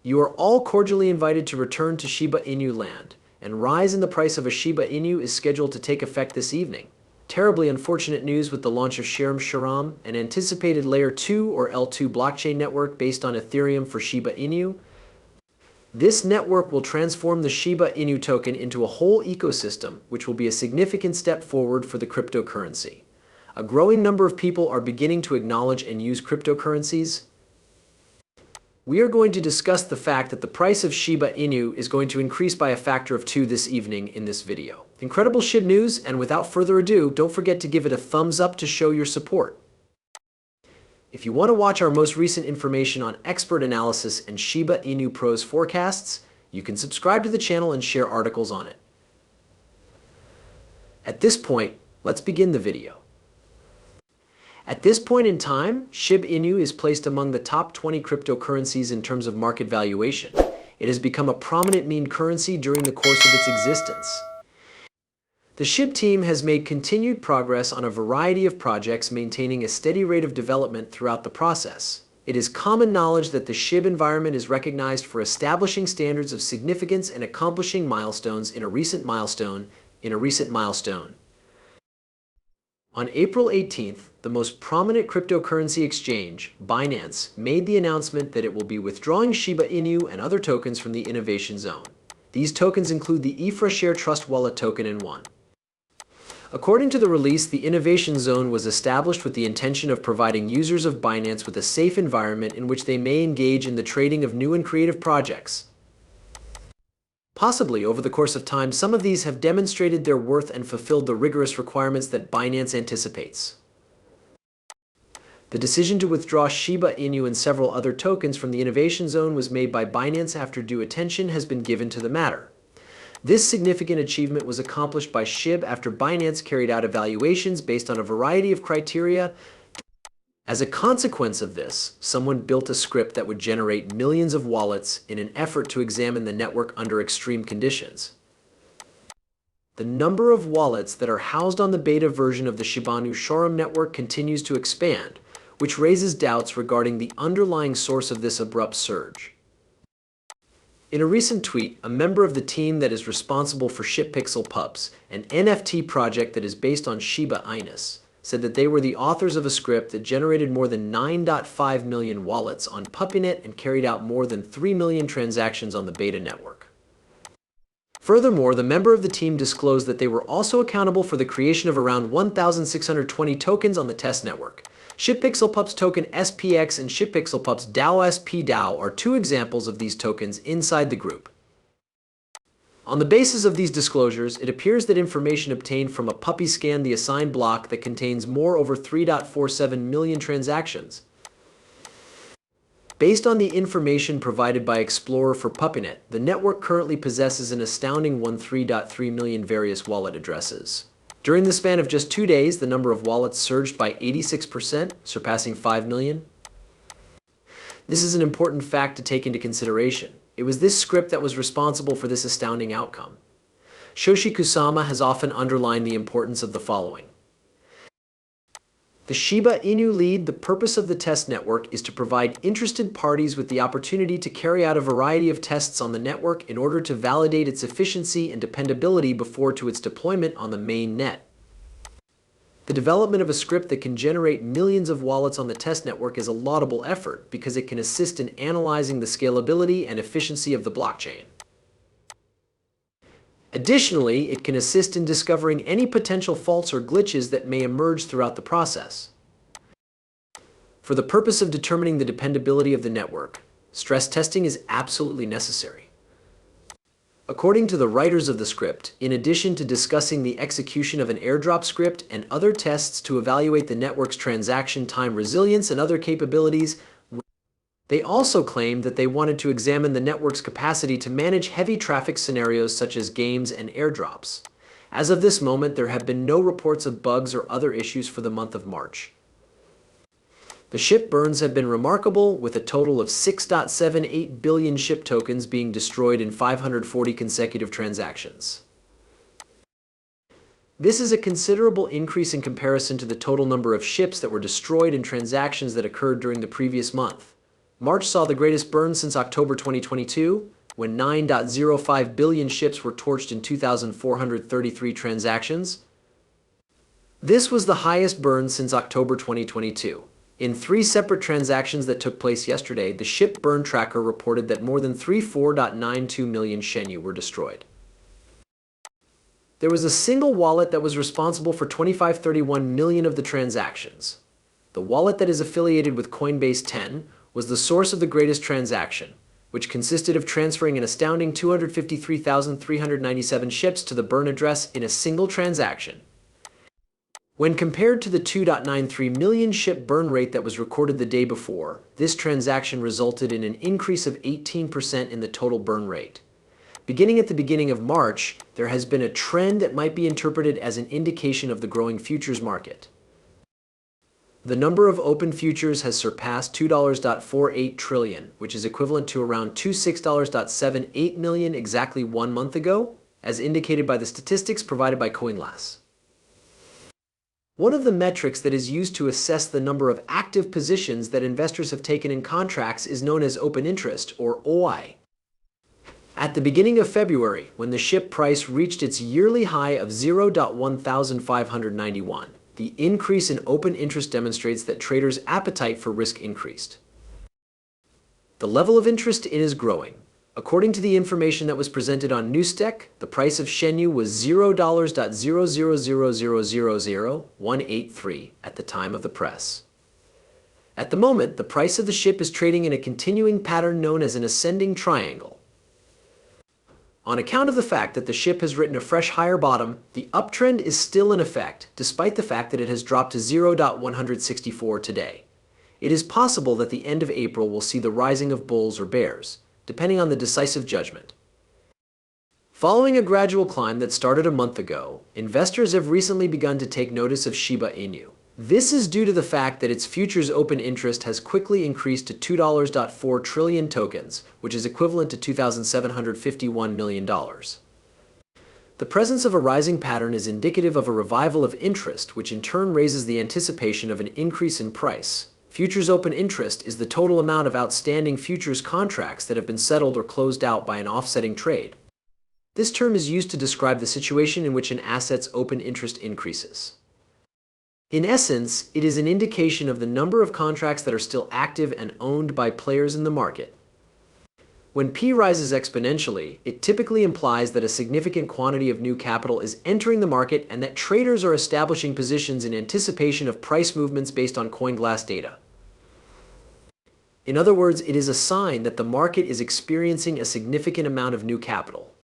You are all cordially invited to return to Shiba Inu land, and rise in the price of a Shiba Inu is scheduled to take effect this evening. Terribly unfortunate news with the launch of Sharam, an anticipated Layer 2 or L2 blockchain network based on Ethereum for Shiba Inu. This network will transform the Shiba Inu token into a whole ecosystem, which will be a significant step forward for the cryptocurrency. A growing number of people are beginning to acknowledge and use cryptocurrencies. We are going to discuss the fact that the price of Shiba Inu is going to increase by a factor of 2 this evening in this video. Incredible SHIB news, and without further ado, don't forget to give it a thumbs up to show your support. If you want to watch our most recent information on expert analysis and Shiba Inu Pro's forecasts, you can subscribe to the channel and share articles on it. At this point, let's begin the video. At this point in time, Shiba Inu is placed among the top 20 cryptocurrencies in terms of market valuation. It has become a prominent meme currency during the course of its existence. The SHIB team has made continued progress on a variety of projects, maintaining a steady rate of development throughout the process. It is common knowledge that the SHIB environment is recognized for establishing standards of significance and accomplishing milestones in a recent milestone. On April 18th, the most prominent cryptocurrency exchange, Binance, made the announcement that it will be withdrawing Shiba Inu and other tokens from the innovation zone. These tokens include the IFRA Share Trust Wallet token and one. According to the release, the innovation zone was established with the intention of providing users of Binance with a safe environment in which they may engage in the trading of new and creative projects. Possibly, over the course of time, some of these have demonstrated their worth and fulfilled the rigorous requirements that Binance anticipates. The decision to withdraw Shiba Inu and several other tokens from the innovation zone was made by Binance after due attention has been given to the matter. This significant achievement was accomplished by SHIB after Binance carried out evaluations based on a variety of criteria. As a consequence of this, someone built a script that would generate millions of wallets in an effort to examine the network under extreme conditions. The number of wallets that are housed on the beta version of the Shiba Inu Sharam network continues to expand, which raises doubts regarding the underlying source of this abrupt surge. In a recent tweet, a member of the team that is responsible for ShipPixel, an NFT project that is based on Shiba Inu, said that they were the authors of a script that generated more than 9.5 million wallets on PuppyNet and carried out more than 3 million transactions on the beta network. Furthermore, the member of the team disclosed that they were also accountable for the creation of around 1,620 tokens on the test network. ShipPixel's token SPX and ShipPixel's DAO SP DAO are two examples of these tokens inside the group. On the basis of these disclosures, it appears that information obtained from a Puppy scanned the assigned block that contains more over 3.47 million transactions. Based on the information provided by Explorer for PuppyNet, the network currently possesses an astounding 13.3 million various wallet addresses. During the span of just 2 days, the number of wallets surged by 86%, surpassing 5 million. This is an important fact to take into consideration. It was this script that was responsible for this astounding outcome. Shoshi Kusama has often underlined the importance of the following. The Shiba Inu lead, the purpose of the test network is to provide interested parties with the opportunity to carry out a variety of tests on the network in order to validate its efficiency and dependability before to its deployment on the main net. The development of a script that can generate millions of wallets on the test network is a laudable effort because it can assist in analyzing the scalability and efficiency of the blockchain. Additionally, it can assist in discovering any potential faults or glitches that may emerge throughout the process. For the purpose of determining the dependability of the network, stress testing is absolutely necessary. According to the writers of the script, in addition to discussing the execution of an airdrop script and other tests to evaluate the network's transaction time resilience and other capabilities, they also claimed that they wanted to examine the network's capacity to manage heavy traffic scenarios such as games and airdrops. As of this moment, there have been no reports of bugs or other issues for the month of March. The SHIB burns have been remarkable, with a total of 6.78 billion SHIB tokens being destroyed in 540 consecutive transactions. This is a considerable increase in comparison to the total number of SHIBs that were destroyed in transactions that occurred during the previous month. March saw the greatest burn since October 2022, when 9.05 billion ships were torched in 2,433 transactions. This was the highest burn since October 2022. In 3 separate transactions that took place yesterday, the ship burn tracker reported that more than 34.92 million shenyu were destroyed. There was a single wallet that was responsible for 25.31 million of the transactions. The wallet that is affiliated with Coinbase 10 was the source of the greatest transaction, which consisted of transferring an astounding 253,397 ships to the burn address in a single transaction. When compared to the 2.93 million ship burn rate that was recorded the day before, this transaction resulted in an increase of 18% in the total burn rate. Beginning at the beginning of March, there has been a trend that might be interpreted as an indication of the growing futures market. The number of open futures has surpassed $2.48 trillion, which is equivalent to around $26.78 million exactly 1 month ago, as indicated by the statistics provided by CoinGlass. One of the metrics that is used to assess the number of active positions that investors have taken in contracts is known as open interest, or OI. At the beginning of February, when the ship price reached its yearly high of 0.1591, the increase in open interest demonstrates that traders' appetite for risk increased. The level of interest is growing. According to the information that was presented on Newstek, the price of Shenyu was $0.00000183 at the time of the press. At the moment, the price of the ship is trading in a continuing pattern known as an ascending triangle. On account of the fact that the ship has written a fresh higher bottom, the uptrend is still in effect, despite the fact that it has dropped to 0.164 today. It is possible that the end of April will see the rising of bulls or bears, depending on the decisive judgment. Following a gradual climb that started a month ago, investors have recently begun to take notice of Shiba Inu. This is due to the fact that its futures open interest has quickly increased to 2.4 trillion tokens, which is equivalent to $2,751 million. The presence of a rising pattern is indicative of a revival of interest, which in turn raises the anticipation of an increase in price. Futures open interest is the total amount of outstanding futures contracts that have been settled or closed out by an offsetting trade. This term is used to describe the situation in which an asset's open interest increases. In essence, it is an indication of the number of contracts that are still active and owned by players in the market. When P rises exponentially, it typically implies that a significant quantity of new capital is entering the market and that traders are establishing positions in anticipation of price movements based on CoinGlass data. In other words, it is a sign that the market is experiencing a significant amount of new capital.